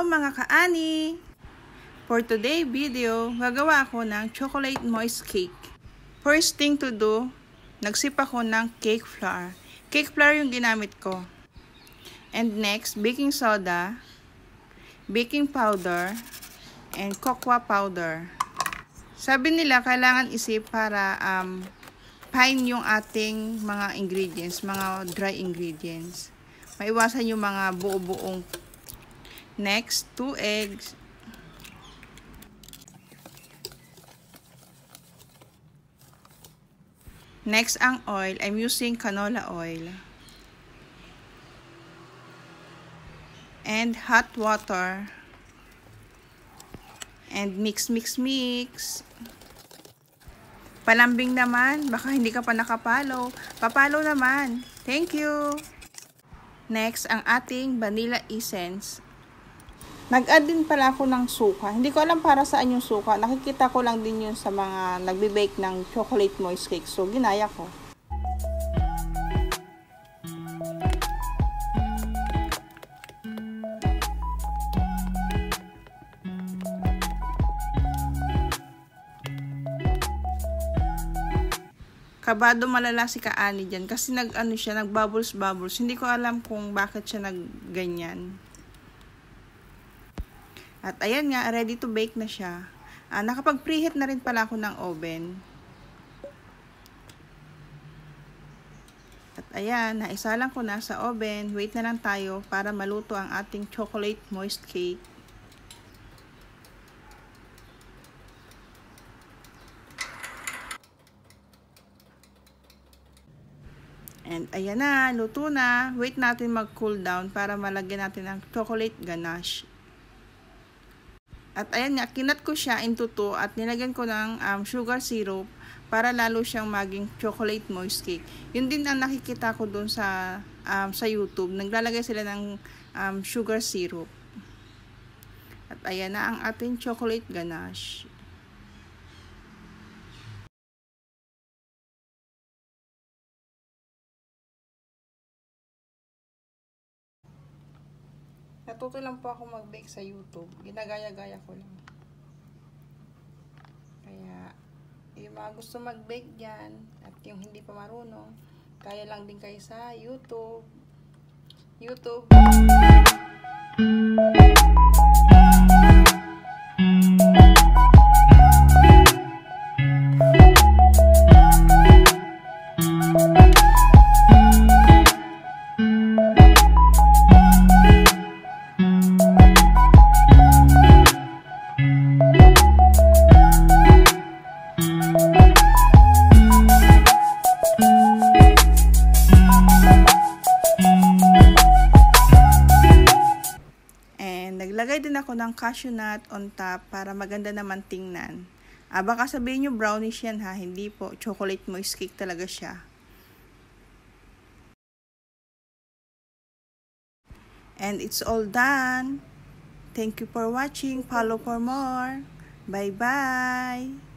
mga kaani! For today video, gagawa ako ng chocolate moist cake. First thing to do, nagsip ako ng cake flour. Cake flour yung ginamit ko. And next, baking soda, baking powder, and cocoa powder. Sabi nila kailangan isip para fine yung ating mga ingredients, mga dry ingredients. Maiwasan yung mga buo-buong. Next, 2 eggs. Next, ang oil. I'm using canola oil. And hot water. And mix. Palambing naman. Baka hindi ka pa nakapalo. Papalo naman. Thank you. Next, ang ating vanilla essence. Nag-add din pala ako ng suka. Hindi ko alam para saan yung suka. Nakikita ko lang din yun sa mga nagbe-bake ng chocolate moist cake. So, ginaya ko. Kabado malala si Kaani dyan kasi nag-bubbles. Hindi ko alam kung bakit siya nagganyan. At ayan nga, ready to bake na siya. Nakapag-preheat na rin pala ako ng oven. At ayan, naisalang ko na sa oven. Wait na lang tayo para maluto ang ating chocolate moist cake. And ayan na, luto na. Wait natin mag-cool down para malagyan natin ng chocolate ganache. At ayan nga, kinat ko siya into 2 at nilagyan ko ng sugar syrup para lalo siyang maging chocolate moist cake. Yun din ang nakikita ko dun sa YouTube. Naglalagay sila ng sugar syrup. At ayan na ang ating chocolate ganache. Natuto lang po ako mag-bake sa YouTube. Ginagaya-gaya ko lang. Kaya, yung mga gusto mag-bake dyan, at yung hindi pa marunong, kaya lang din kayo sa YouTube. Naglagay din ako ng cashew nut on top para maganda naman tingnan. Baka sabihin nyo brownish yan ha, hindi po. Chocolate moist cake talaga siya. And it's all done. Thank you for watching. Follow for more. Bye-bye.